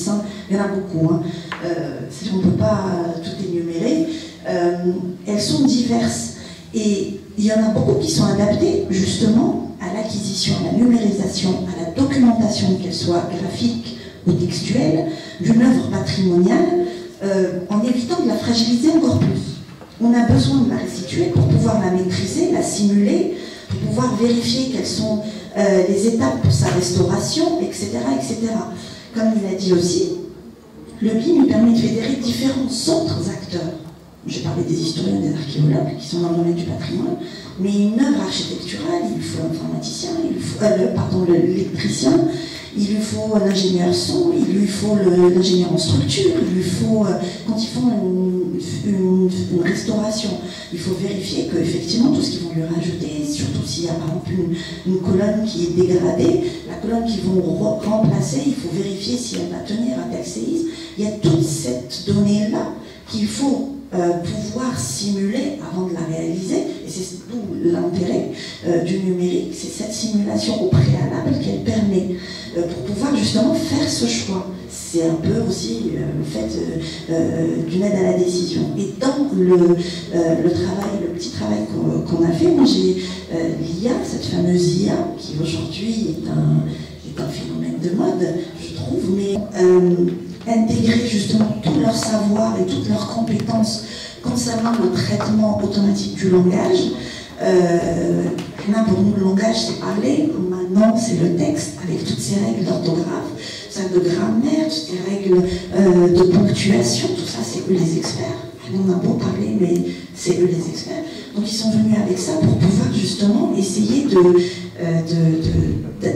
sein, il y en a beaucoup, hein. Si on ne peut pas tout énumérer, elles sont diverses. Et il y en a beaucoup qui sont adaptées justement à l'acquisition, à la numérisation, à la documentation, qu'elle soit graphique ou textuelle, d'une œuvre patrimoniale, en évitant de la fragiliser encore plus. On a besoin de la restituer pour pouvoir la maîtriser, la simuler, pour pouvoir vérifier quelles sont les étapes pour sa restauration, etc., etc. Comme il a dit aussi, le BIM nous permet de fédérer différents autres acteurs. J'ai parlé des historiens, des archéologues qui sont dans le domaine du patrimoine, mais une œuvre architecturale, il lui faut l'informaticien, il lui faut l'électricien, il lui faut l'ingénieur son, il lui faut l'ingénieur en structure, il lui faut, quand ils font une restauration, il faut vérifier qu'effectivement tout ce qu'ils vont lui rajouter, surtout s'il y a par exemple une colonne qui est dégradée, la colonne qu'ils vont remplacer, il faut vérifier si elle va tenir à tel séisme. Il y a toute cette donnée-là qu'il faut pouvoir simuler avant de la réaliser, et c'est tout l'intérêt du numérique, c'est cette simulation au préalable qu'elle permet pour pouvoir justement faire ce choix. C'est un peu aussi le fait d'une aide à la décision. Et dans le petit travail qu'on a fait, moi j'ai l'IA, cette fameuse IA, qui aujourd'hui est un phénomène de mode, je trouve, mais intégrer justement tout leur savoir et toutes leurs compétences concernant le traitement automatique du langage. Là, pour nous, le langage, c'est parler. Maintenant, c'est le texte, avec toutes ces règles d'orthographe, de grammaire, toutes ces règles de ponctuation, tout ça, c'est eux les experts. On a beau parler, mais c'est eux les experts. Donc, ils sont venus avec ça pour pouvoir justement essayer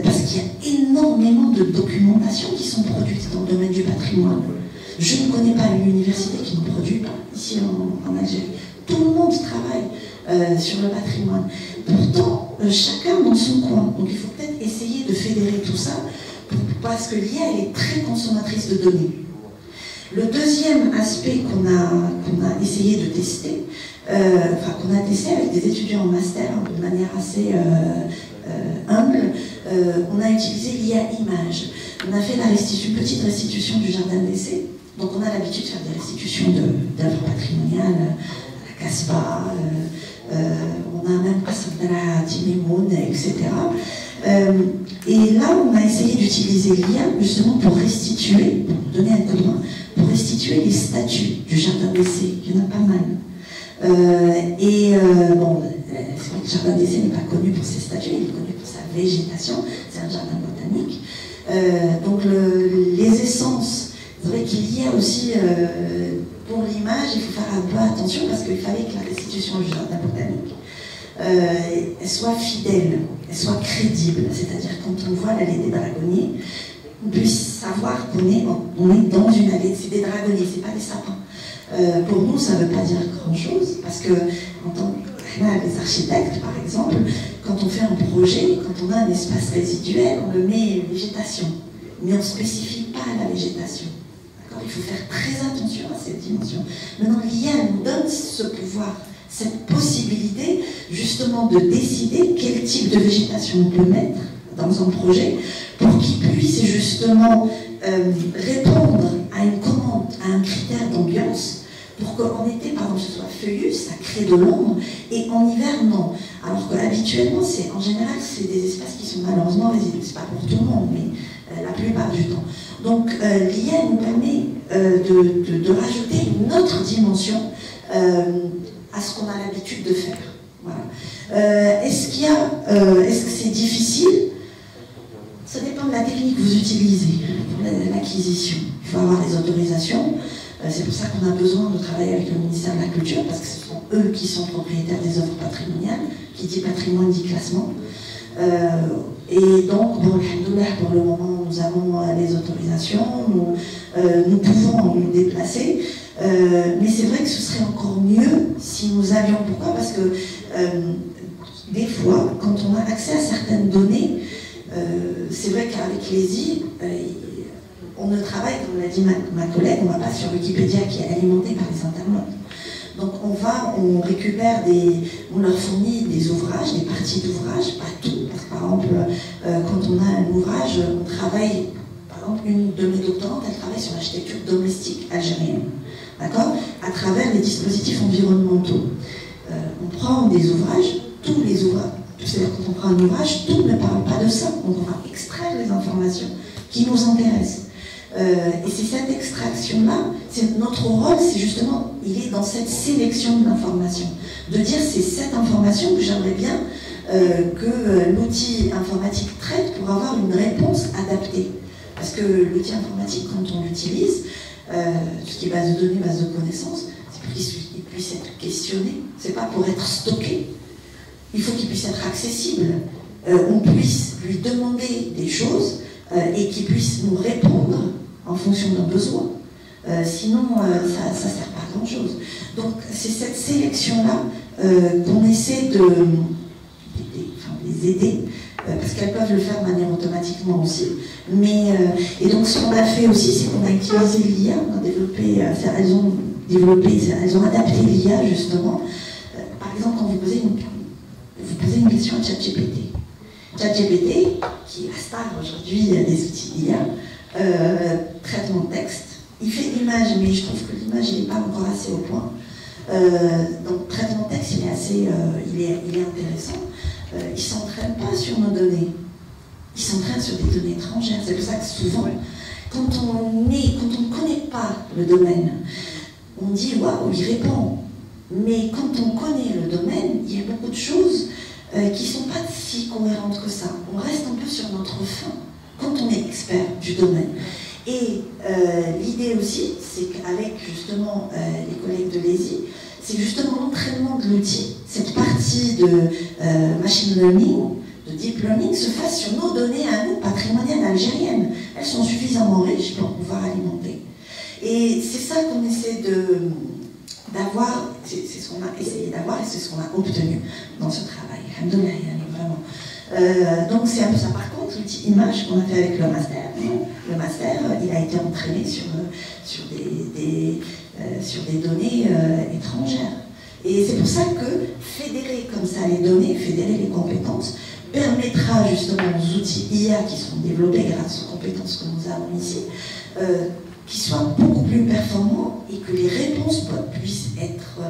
parce qu'il y a énormément de documentation qui sont produites dans le domaine du patrimoine. Je ne connais pas une université qui ne produit pas, ici en Algérie. Tout le monde travaille sur le patrimoine. Pourtant, chacun dans son coin. Donc il faut peut-être essayer de fédérer tout ça, parce que l'IA, elle est très consommatrice de données. Le deuxième aspect qu'on a essayé de tester, qu'on a testé avec des étudiants en master, de manière assez humble, on a utilisé l'IA image. On a fait une petite restitution du jardin d'essai. Donc on a l'habitude de faire des restitutions d'œuvres patrimoniales, à la Casbah, on a même à Timemoun, etc. Et là, on a essayé d'utiliser l'IA justement pour restituer, pour donner un coup de main, pour restituer les statues du jardin d'essai. Il y en a pas mal. Bon, c'est vrai que le jardin d'essai n'est pas connu pour ses statues, il est connu pour sa végétation, c'est un jardin botanique. Donc les essences, c'est vrai qu'il y a aussi, pour l'image, il faut faire un peu attention parce qu'il fallait que la restitution du jardin botanique elle soit fidèle, elle soit crédible, c'est-à-dire quand on voit l'allée des dragonniers, on puisse savoir qu'on est dans une allée, c'est des dragonniers, c'est pas des sapins. Pour nous, ça ne veut pas dire grand-chose, parce que en tant que les architectes, par exemple, quand on fait un projet, quand on a un espace résiduel, on le met végétation, mais on ne spécifie pas la végétation. Il faut faire très attention à cette dimension. Maintenant, l'IA nous donne ce pouvoir, cette possibilité justement de décider quel type de végétation on peut mettre dans un projet pour qu'il puisse justement répondre à une commande, à un critère d'ambiance, pour qu'en été, par exemple, ce soit feuillu, ça crée de l'ombre, et en hiver, non. Alors qu'habituellement, en général, c'est des espaces qui sont malheureusement résidus. C'est pas pour tout le monde, mais la plupart du temps. Donc l'IA nous permet de rajouter une autre dimension à ce qu'on a l'habitude de faire. Voilà. Est-ce que c'est difficile? Ça dépend de la technique que vous utilisez pour l'acquisition. Il faut avoir les autorisations. C'est pour ça qu'on a besoin de travailler avec le ministère de la Culture, parce que ce sont eux qui sont propriétaires des œuvres patrimoniales. Qui dit patrimoine dit classement. Et donc, bon, alhamdoulilah, pour le moment, nous avons les autorisations, nous pouvons nous déplacer, mais c'est vrai que ce serait encore mieux si nous avions. Pourquoi? Parce que des fois, quand on a accès à certaines données, c'est vrai qu'avec les I, on ne travaille, comme l'a dit ma collègue, on ne va pas sur Wikipédia qui est alimenté par les internautes. Donc on récupère on leur fournit des ouvrages, des parties d'ouvrages, pas tout, parce que par exemple, quand on a un ouvrage, on travaille, par exemple, une de mes doctorantes, elle travaille sur l'architecture domestique algérienne, d'accord, à travers les dispositifs environnementaux. On prend des ouvrages, tous les ouvrages, c'est-à-dire quand on prend un ouvrage, tout ne parle pas de ça, donc on va extraire les informations qui nous intéressent. Et c'est cette extraction-là, notre rôle, c'est justement, il est dans cette sélection de l'information, de dire c'est cette information que j'aimerais bien que l'outil informatique traite pour avoir une réponse adaptée. Parce que l'outil informatique, quand on l'utilise, tout ce qui est base de données, base de connaissances, c'est pour qu'il puisse être questionné, c'est pas pour être stocké. Il faut qu'il puisse être accessible, on puisse lui demander des choses et qu'il puisse nous répondre en fonction d'un besoin. Sinon, ça ne sert pas à grand-chose. Donc, c'est cette sélection-là qu'on essaie de les aider, parce qu'elles peuvent le faire de manière automatiquement aussi. Et donc, ce qu'on a fait aussi, c'est qu'on a utilisé l'IA, on a développé, elles ont adapté l'IA, justement. Par exemple, quand vous posez une question à ChatGPT. ChatGPT, qui est la star aujourd'hui des outils d'IA, traitement de texte, il fait l'image, mais je trouve que l'image n'est pas encore assez au point. Donc, traitement de texte, il est intéressant. Il ne s'entraîne pas sur nos données, il s'entraîne sur des données étrangères. C'est pour ça que souvent, quand on ne connaît pas le domaine, on dit waouh, il répond. Mais quand on connaît le domaine, il y a beaucoup de choses qui ne sont pas si cohérentes que ça. On reste un peu sur notre faim quand on est expert du domaine. Et l'idée aussi, c'est qu'avec justement les collègues de l'ESI, c'est justement l'entraînement de l'outil, cette partie de machine learning, de deep learning, se fasse sur nos données à nous, patrimoniales algériennes. Elles sont suffisamment riches pour pouvoir alimenter. Et c'est ça qu'on essaie d'avoir, c'est ce qu'on a essayé d'avoir et c'est ce qu'on a obtenu dans ce travail. Alhamdoulilah, vraiment. Donc c'est un peu ça. Par contre, l'outil image qu'on a fait avec le master, il a été entraîné sur des données étrangères. Et c'est pour ça que fédérer comme ça les données, fédérer les compétences, permettra justement aux outils IA qui seront développés grâce aux compétences que nous avons ici, qui soient beaucoup plus performants et que les réponses puissent être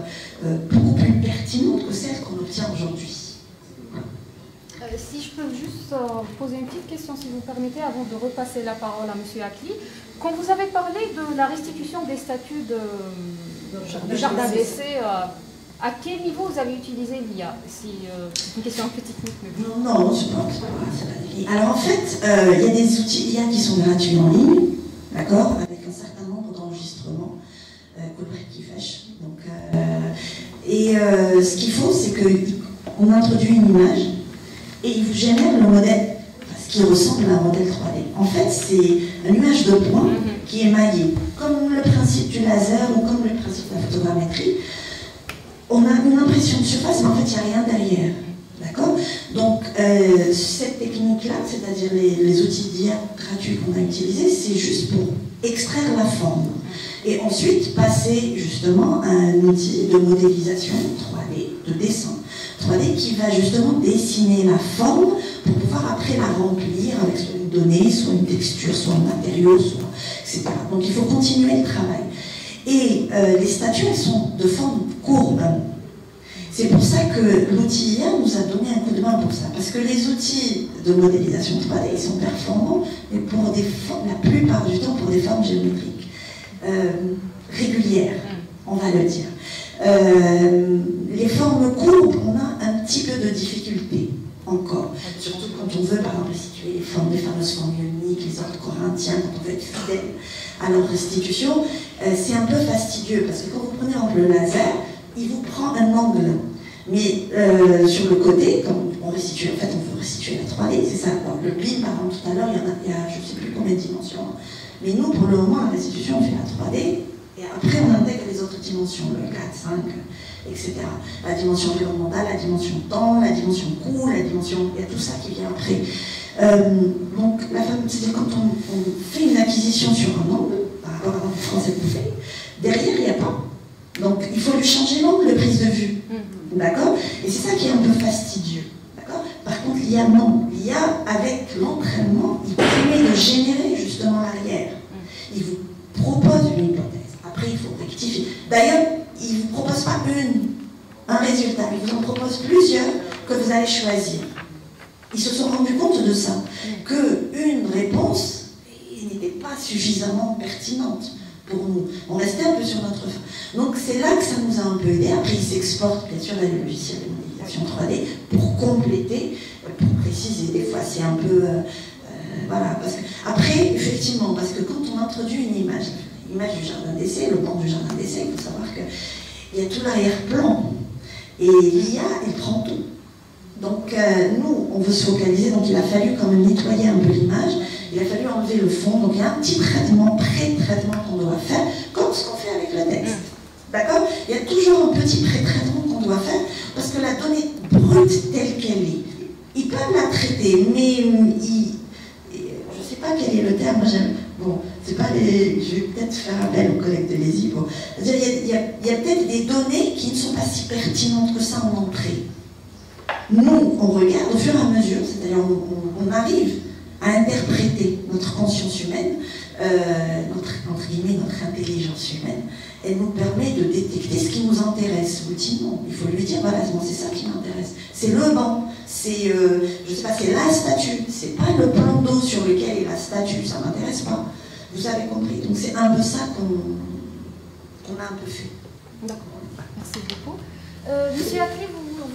beaucoup plus pertinentes que celles qu'on obtient aujourd'hui. Si je peux juste poser une petite question, si vous permettez, avant de repasser la parole à M. Akli. Quand vous avez parlé de la restitution des statuts de jardin blessé, à quel niveau vous avez utilisé l'IA? C'est une question un peu technique. Mais... Non, c'est pas. Alors en fait, il y a des outils IA qui sont gratuits en ligne, d'accord, avec un certain nombre d'enregistrements, ce qu'il faut, c'est qu'on introduit une image et il vous génère le modèle, ce qui ressemble à un modèle 3D. En fait, c'est un nuage de points qui est maillé, comme le principe du laser ou comme le principe de la photogrammétrie. On a une impression de surface, mais en fait, il n'y a rien derrière. D'accord? Donc, cette technique-là, c'est-à-dire les outils d'IA gratuits qu'on a utilisés, c'est juste pour extraire la forme. Et ensuite, passer justement à un outil de modélisation 3D, de dessin 3D, qui va justement dessiner la forme pour pouvoir après la remplir avec soit une donnée, soit une texture, soit un matériau, soit, etc. Donc, il faut continuer le travail. Et les statues, elles sont de forme courbe. C'est pour ça que l'outil IA nous a donné un coup de main pour ça. Parce que les outils de modélisation 3D, ils sont performants, mais pour des formes, la plupart du temps, pour des formes géométriques. Régulières, on va le dire. Les formes courbes, on a un petit peu de difficulté, encore. Surtout quand on veut, par exemple, restituer les fameuses formes ioniques, les ordres corinthiens, quand on veut être fidèle à leur restitution, c'est un peu fastidieux, parce que quand vous prenez en le laser, il vous prend un angle. Mais sur le côté, quand on restitue, en fait, on veut restituer la 3D, c'est ça. Alors, le BIM, par exemple, tout à l'heure, il y a je ne sais plus combien de dimensions. Mais nous, pour le moment, la restitution, on fait la 3D, et après, on intègre les autres dimensions, le 4, 5, etc. La dimension environnementale, la dimension temps, la dimension coût, la dimension... Il y a tout ça qui vient après. Donc, c'est-à-dire quand on fait une acquisition sur un angle, par rapport à un français qu'on fait, derrière, il n'y a pas. Donc, il faut lui changer l'angle de prise de vue. D'accord? Et c'est ça qui est un peu fastidieux. D'accord? Par contre, l'IA, non. l'IA, avec l'entraînement, il permet de générer justement l'arrière. Il vous propose une hypothèse. Après, il faut rectifier. D'ailleurs, il ne vous propose pas un résultat, il vous en propose plusieurs que vous allez choisir. Ils se sont rendus compte de ça, qu'une réponse n'était pas suffisamment pertinente pour nous. On restait un peu sur notre fin. Donc c'est là que ça nous a un peu aidé. Après, ils s'exportent bien sûr les logiciels de modélisation 3D pour compléter, pour préciser. Des fois, c'est un peu... voilà. Parce que, après, effectivement, parce que quand on introduit une image du jardin d'essai, le plan du jardin d'essai, il faut savoir qu'il y a tout l'arrière-plan. Et l'IA, elle prend tout. Donc nous, on veut se focaliser, donc il a fallu quand même nettoyer un peu l'image, il a fallu enlever le fond, donc il y a un petit traitement, pré-traitement qu'on doit faire, comme ce qu'on fait avec le texte. D'accord? Il y a toujours un petit pré-traitement qu'on doit faire, parce que la donnée brute telle qu'elle est, ils peuvent la traiter, mais je ne sais pas quel est le terme, bon, c'est pas les, je vais peut-être faire appel aux collègues de l'ESI, bon. Il y a peut-être des données qui ne sont pas si pertinentes que ça en entrée. Nous, on regarde au fur et à mesure, c'est-à-dire on arrive à interpréter notre conscience humaine, entre guillemets, notre intelligence humaine, elle nous permet de détecter ce qui nous intéresse. Ultimement, il faut lui dire, voilà, c'est ça qui m'intéresse. C'est le banc, c'est, je sais pas, c'est la statue, c'est pas le plan d'eau sur lequel est la statue, ça m'intéresse pas. Vous avez compris. Donc c'est un peu ça qu'on a un peu fait. D'accord, merci beaucoup. Monsieur Akli,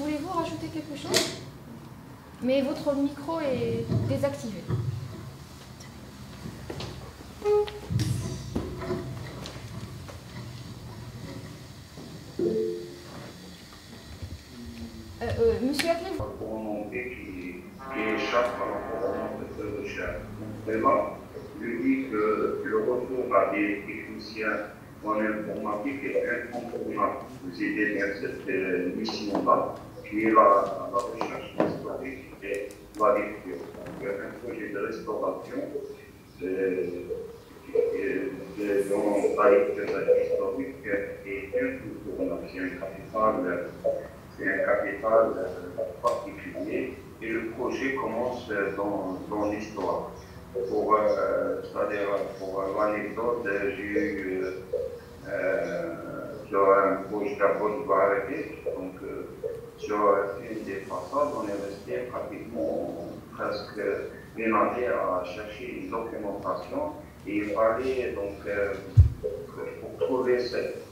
voulez-vous rajouter quelque chose? Mais votre micro est désactivé. Monsieur Akli, pour montrer qui échappe par rapport à notre recherche. Vraiment, je dis que le retour à des techniciens en informatique est incontournable. Vous aidez dans cette mission-là, qui est la recherche historique et la lecture. Donc, un projet de restauration dans la lecture historique est incontournable. C'est un capital particulier et le projet commence dans l'histoire. C'est-à-dire, pour l'anecdote, j'ai eu sur un projet d'abord de arrêter, donc sur une des façades, on est resté pratiquement presque une année à chercher une documentation et il fallait donc pour trouver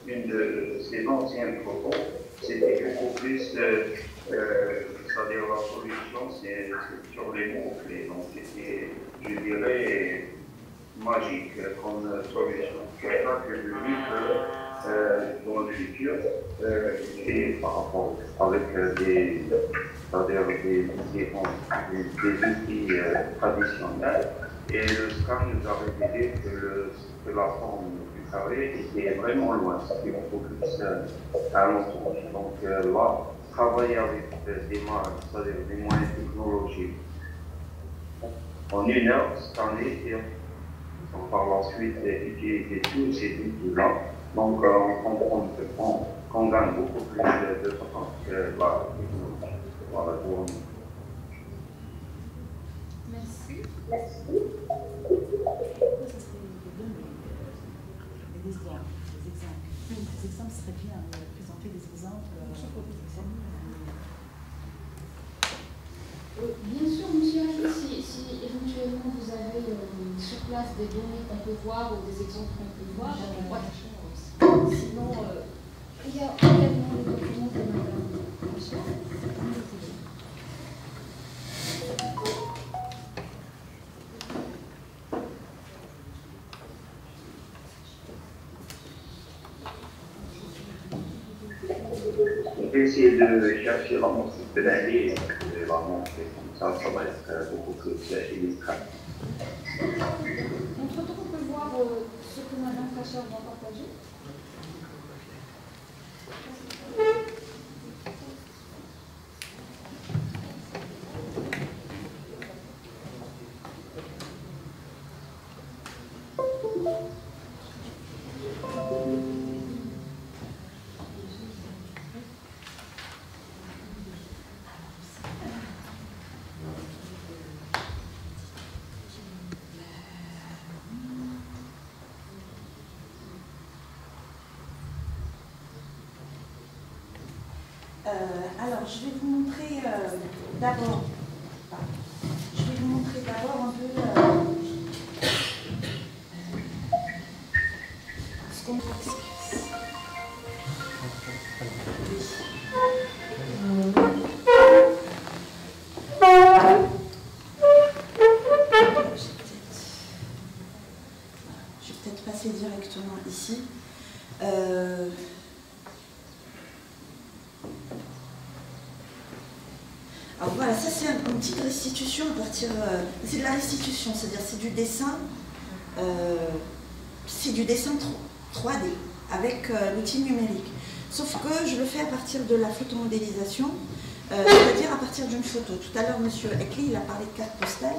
une de ces anciennes photos, c'était beaucoup plus, c'est-à-dire la solution, c'est sur les mots-clés. Donc c'était, je dirais, magique comme solution. C'est ça que je dis que dans le futur, et par rapport avec des outils traditionnels, et le scan nous a révélé que la forme du carré était vraiment loin, c'était beaucoup plus alentour. Donc là, travailler avec des moyens technologiques en une heure, scanner et par la suite utiliser tous ces outils-là. Donc on comprend qu'on gagne beaucoup plus de temps que la technologie. Voilà, pour nous. merci. Des exemples serait bien, présenter des exemples. Bien sûr, monsieur Akli, si éventuellement vous avez sur place des données qu'on peut voir ou des exemples qu'on peut voir, sinon, il y a également les documents de madame François. On va essayer de chercher la montre de l'année et la montrer comme ça va être beaucoup plus illustratif. Entre-temps, on peut voir ce que madame Fasher va partager. Alors, je vais vous montrer d'abord un peu ce qu'on je vais peut-être passer directement ici. Alors voilà, ça c'est une petite restitution à partir... c'est de la restitution, c'est-à-dire c'est du dessin 3D avec l'outil numérique. Sauf que je le fais à partir de la photomodélisation, c'est-à-dire à partir d'une photo. Tout à l'heure, M. Ekli, il a parlé de carte postale.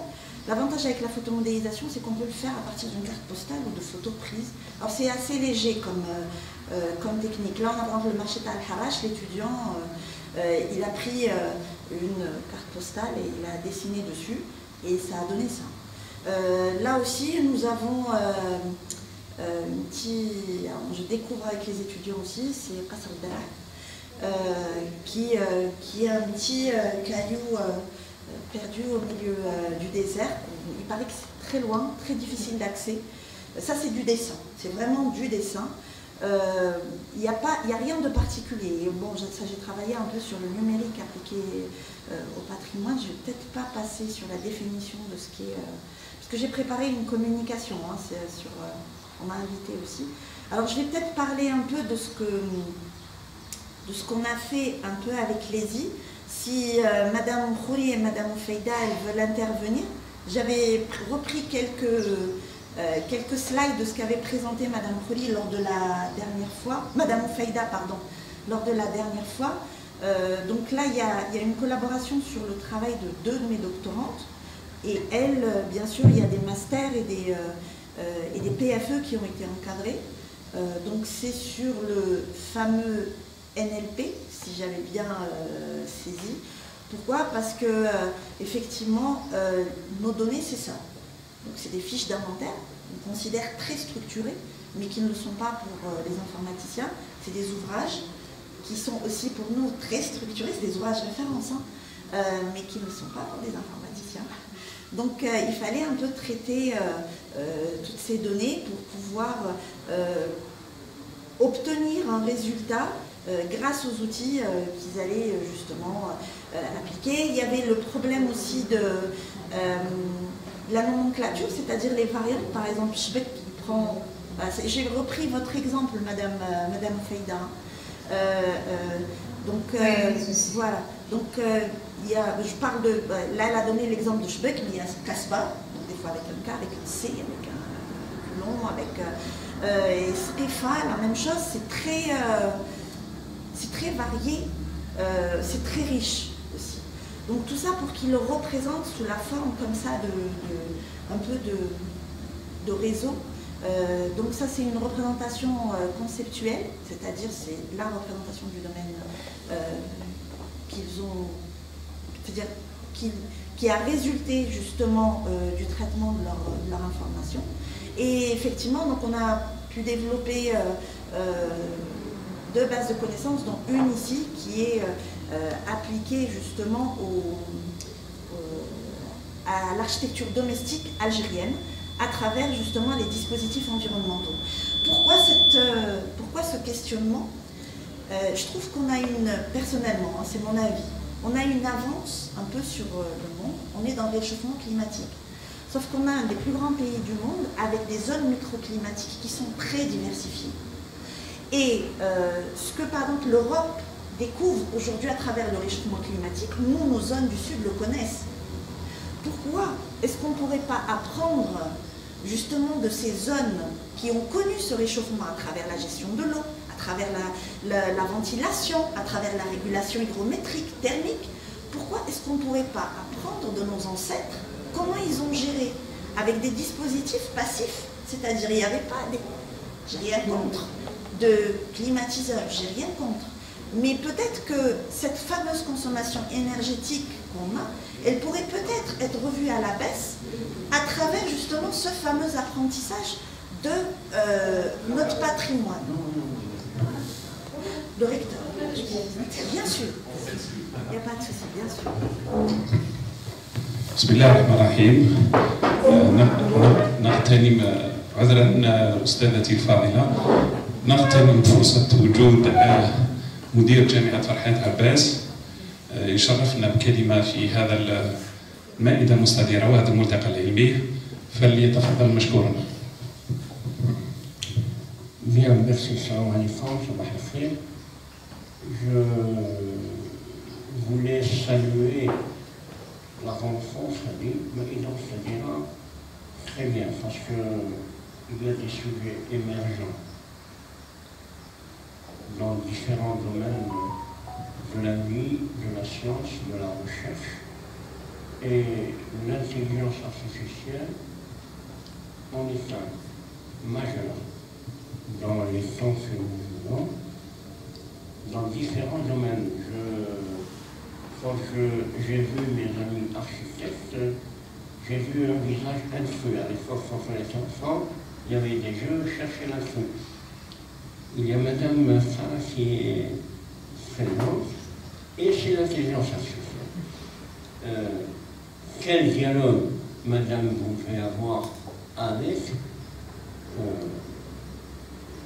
L'avantage avec la photomodélisation, c'est qu'on peut le faire à partir d'une carte postale ou de photos prises. Alors c'est assez léger comme technique. Là, on a par exemple le Marchet Al-Harash, l'étudiant, il a pris une carte postale et il a dessiné dessus et ça a donné ça. Là aussi, nous avons je découvre avec les étudiants aussi, c'est Qasr al-Dara, qui est un petit caillou perdu au milieu du désert. Il paraît que c'est très loin, très difficile d'accès. Ça, c'est du dessin, c'est vraiment du dessin. Il n'y a rien de particulier. Bon, j'ai travaillé un peu sur le numérique appliqué au patrimoine. Je ne vais peut-être pas passer sur la définition de ce qui est... parce que j'ai préparé une communication, hein, on m'a invité aussi. Alors, je vais peut-être parler un peu de ce qu'on a fait un peu avec l'ESI. Si Madame Khouri et Madame Oufeida, elles veulent intervenir, j'avais repris quelques slides de ce qu'avait présenté Madame Khouri lors de la dernière fois, Madame Oufeida, pardon, lors de la dernière fois. Donc là, il y a une collaboration sur le travail de 2 de mes doctorantes. Et elles, bien sûr, il y a des masters et des PFE qui ont été encadrés. Donc c'est sur le fameux NLP, si j'avais bien saisi. Pourquoi? Parce que effectivement, nos données, c'est ça. Donc c'est des fiches d'inventaire, on considère très structurées, mais qui ne le sont pas pour les informaticiens. C'est des ouvrages qui sont aussi pour nous très structurés, c'est des ouvrages références, hein, mais qui ne le sont pas pour les informaticiens. Donc il fallait un peu traiter toutes ces données pour pouvoir obtenir un résultat grâce aux outils qu'ils allaient justement appliquer. Il y avait le problème aussi de la nomenclature, c'est-à-dire les variantes. Par exemple, Shbek prend... j'ai repris votre exemple, Madame Feida. Voilà. Donc, je parle de... Là, elle a donné l'exemple de Shbek, mais il y a Kasba, donc des fois avec un K, avec un C, avec un long, avec... et Srifa, la même chose, c'est très varié, c'est très riche aussi. Donc tout ça pour qu'il le représente sous la forme comme ça un peu de réseau. Donc ça c'est une représentation conceptuelle, c'est-à-dire c'est la représentation du domaine qu'ils ont, c'est-à-dire qui a résulté justement du traitement de leur information. Et effectivement, donc on a pu développer 2 bases de connaissances, dont une ici qui est appliquée justement à l'architecture domestique algérienne à travers justement les dispositifs environnementaux. Pourquoi ce questionnement? Je trouve qu'on a personnellement, hein, c'est mon avis, on a une avance un peu sur le monde, on est dans le réchauffement climatique. Sauf qu'on a un des plus grands pays du monde avec des zones microclimatiques qui sont très diversifiées. Et ce que par exemple l'Europe découvre aujourd'hui à travers le réchauffement climatique, nous, nos zones du Sud le connaissent. Pourquoi est-ce qu'on ne pourrait pas apprendre justement de ces zones qui ont connu ce réchauffement à travers la gestion de l'eau, à travers la ventilation, à travers la régulation hygrométrique, thermique? Pourquoi est-ce qu'on ne pourrait pas apprendre de nos ancêtres comment ils ont géré avec des dispositifs passifs? C'est-à-dire, il n'y avait pas des... J'ai rien contre de climatiseurs, j'ai rien contre. Mais peut-être que cette fameuse consommation énergétique qu'on a, elle pourrait peut-être être revue à la baisse à travers justement ce fameux apprentissage de notre patrimoine. Le recteur. Bien sûr. Il n'y a pas de souci, bien sûr. بسم الله الرحمن الرحيم. نغتنم عذرا أستاذتي الفاضلة، نغتنم فرصة وجود مدير جامعة فرحات عباس يشرفنا بكلمة في هذا المائدة المستديرة وهذا الملتقى العلمي، فليتفضل مشكورا. Bien, merci, salam alaikum, sabah al-khair. Je voulais saluer la rencontre avec Maïda Sadira très bien, parce qu'il y a des sujets émergents dans différents domaines de la vie, de la science, de la recherche. Et l'intelligence artificielle en est un majeur dans les temps que nous vivons, dans différents domaines. Quand j'ai vu mes amis architectes, j'ai vu un visage intrus. À l'époque, quand on était enfant, il y avait des jeux, chercher l'intrus. Il y a Madame Farah qui est présente, et c'est l'intelligence artificielle. Quel dialogue, Madame, vous devez avoir avec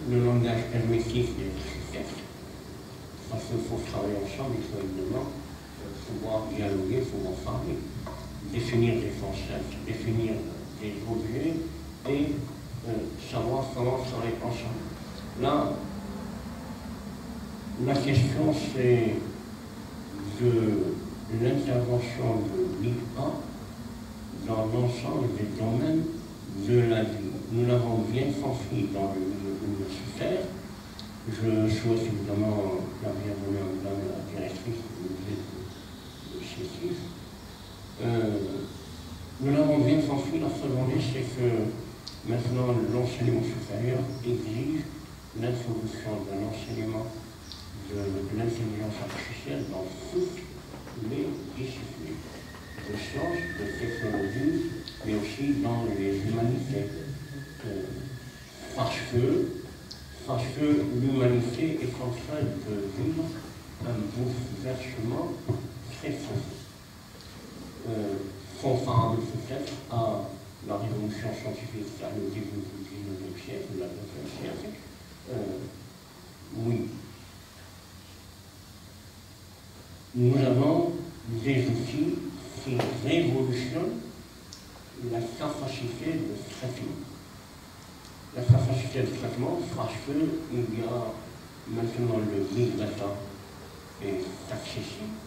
le langage hermétique des architectes, parce qu'il faut travailler ensemble, il faut évidemment pouvoir dialoguer, pouvoir parler, définir des concepts, définir des objets et savoir comment travailler ensemble. Là, la question c'est de l'intervention de l'IA dans l'ensemble des domaines de la vie. Nous l'avons bien compris dans le milieu universitaire. Je souhaite évidemment la bienvenue à Madame la directrice du musée de CETIF. Nous l'avons bien compris, la seconde c'est que maintenant l'enseignement supérieur exige l'introduction d'un enseignement de l'intelligence artificielle dans toutes les disciplines de sciences, de technologie, mais aussi dans les humanités. Parce que l'humanité est en train de vivre un bouleversement très profond. Comparable peut-être à la révolution scientifique à le début du 19e siècle, ou la 20e siècle. Oui. Nous avons des outils qui révolutionnent la capacité de traitement. La capacité de traitement parce qu'il y a maintenant le big data est accessible,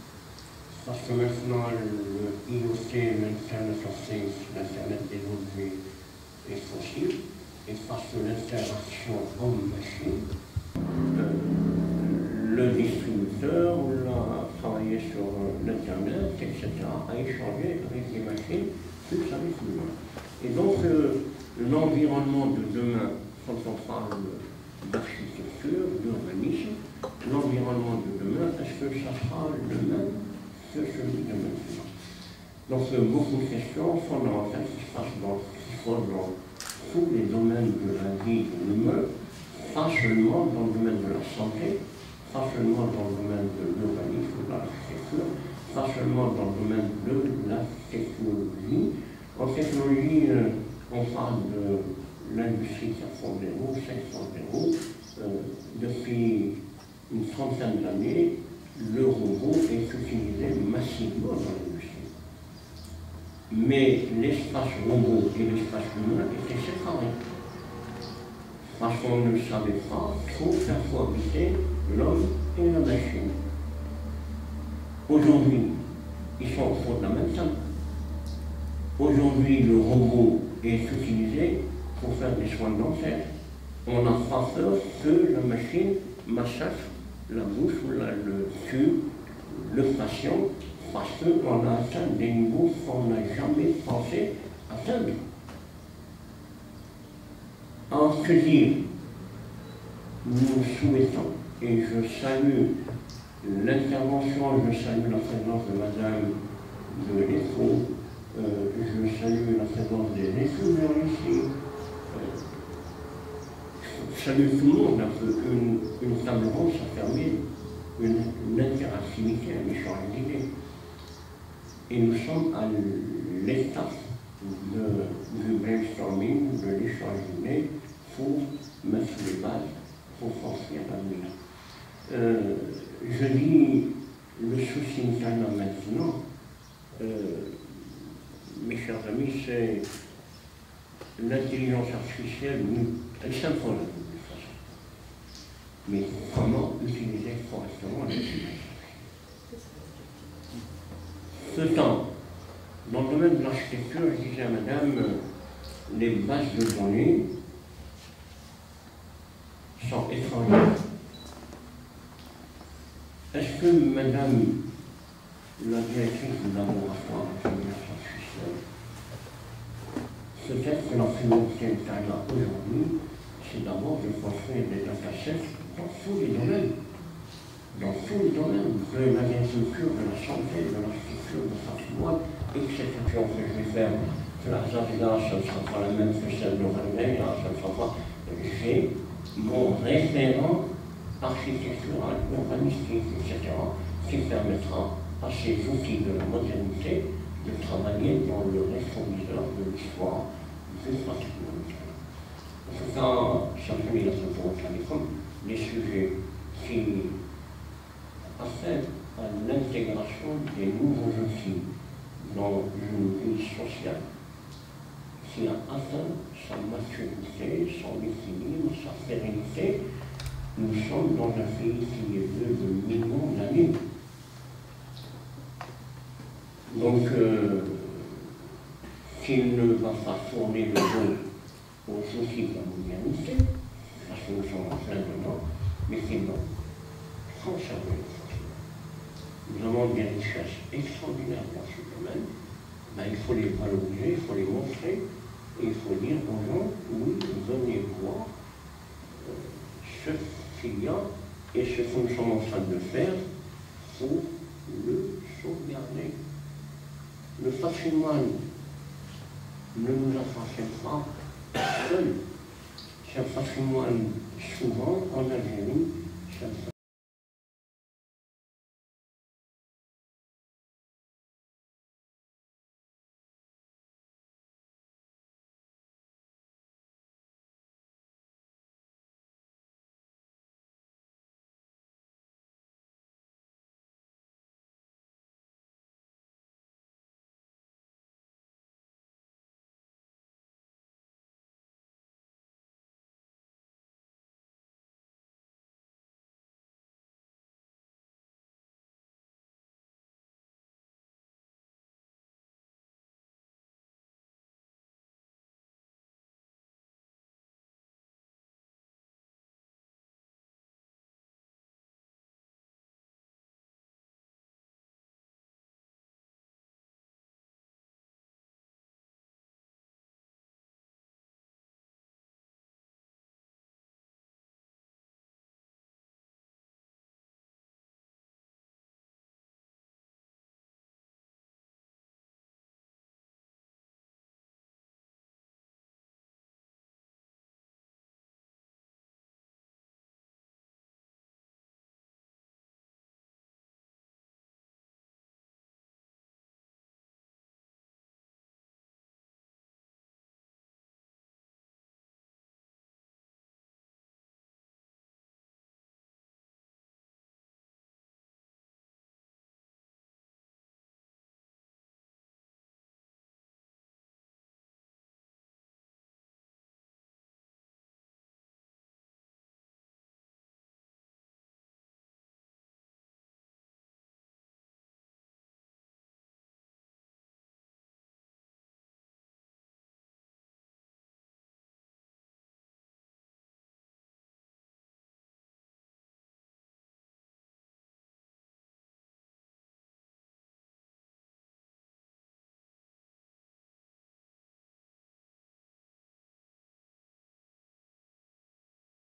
parce que maintenant le IoT, l'Internet of Things, l'Internet des objets est possible, et parce que l'interaction homme-machine, le distributeur a travaillé sur l'Internet, etc., a échangé avec les machines, plus avec l'humain. Et donc, l'environnement de demain, quand on parle d'architecture, d'urbanisme, l'environnement de demain, est-ce que ça sera le même que celui de maintenant? Donc, beaucoup de questions fondamentales qui se passent dans tous les domaines de la vie de l'humain, pas seulement dans le domaine de la santé, pas seulement dans le domaine de l'urbanisme, de l'architecture, pas seulement dans le domaine de la technologie. En technologie, on parle de l'industrie 4.0, 5.0. Depuis une trentaine d'années, le robot est utilisé massivement dans l'industrie. Mais l'espace robot et l'espace humain étaient séparés. Parce qu'on ne savait pas trop faire cohabiter l'homme et la machine. Aujourd'hui, ils sont au fond de la même table. Aujourd'hui, le robot est utilisé pour faire des soins dentaires. On n'a pas peur que la machine massacre la bouche ou le tube, le patient, parce qu'on a atteint des niveaux qu'on n'a jamais pensé atteindre. Alors, que dire? Nous souhaitons, et je salue l'intervention, je salue la présence de Madame de l'EFO, je salue la présence des étudiants ici, je salue tout le monde, un peu une table ronde, ça permet une interactivité, un échange d'idées. Et nous sommes à l'étape du brainstorming, de l'échange d'idées pour mettre les bases, pour construire l'avenir. Je dis le souci interne maintenant, mes chers amis, c'est l'intelligence artificielle, elle s'impose de toute façon. Mais comment utiliser correctement l'intelligence artificielle? Ce temps, dans le domaine de l'architecture, je disais à madame, les bases de données sont étrangères. Est-ce que madame la directrice du laboratoire d'intelligence artificielle, peut-être que la priorité aujourd'hui, c'est d'abord de construire des datasets dans tous les domaines. Dans tous les domaines, de l'agriculture, de la santé, de l'architecture, du patrimoine, etc. Que je vais faire, que la Zavida, ce ne sera pas la même que celle de René, ce ne sera pas. J'ai mon référent architectural, urbanistique, etc., qui permettra à ces outils de la modernité de travailler dans le rétroviseur de l'histoire du patrimoine. En tout cas, ça me fait pour comme des sujets qui appellent à l'intégration des nouveaux outils dans une vie sociale qui a atteint sa maturité, son équilibre, sa pérennité. Nous sommes dans un pays qui est vieux de millions d'années. Donc, qu'il ne va pas tourner le dos aux outils de la modernité, parce que nous sommes en plein dedans, mais qu'il va conserver le patrimoine. Nous avons des richesses extraordinaires dans ce domaine. Ben, il faut les valoriser, il faut les montrer, et il faut dire aux gens, oui, venez voir ce qu'il y a et ce que nous sommes en train de faire pour le sauvegarder. Le patrimoine ne nous appartient pas seul. C'est un patrimoine, souvent en Algérie, c'est un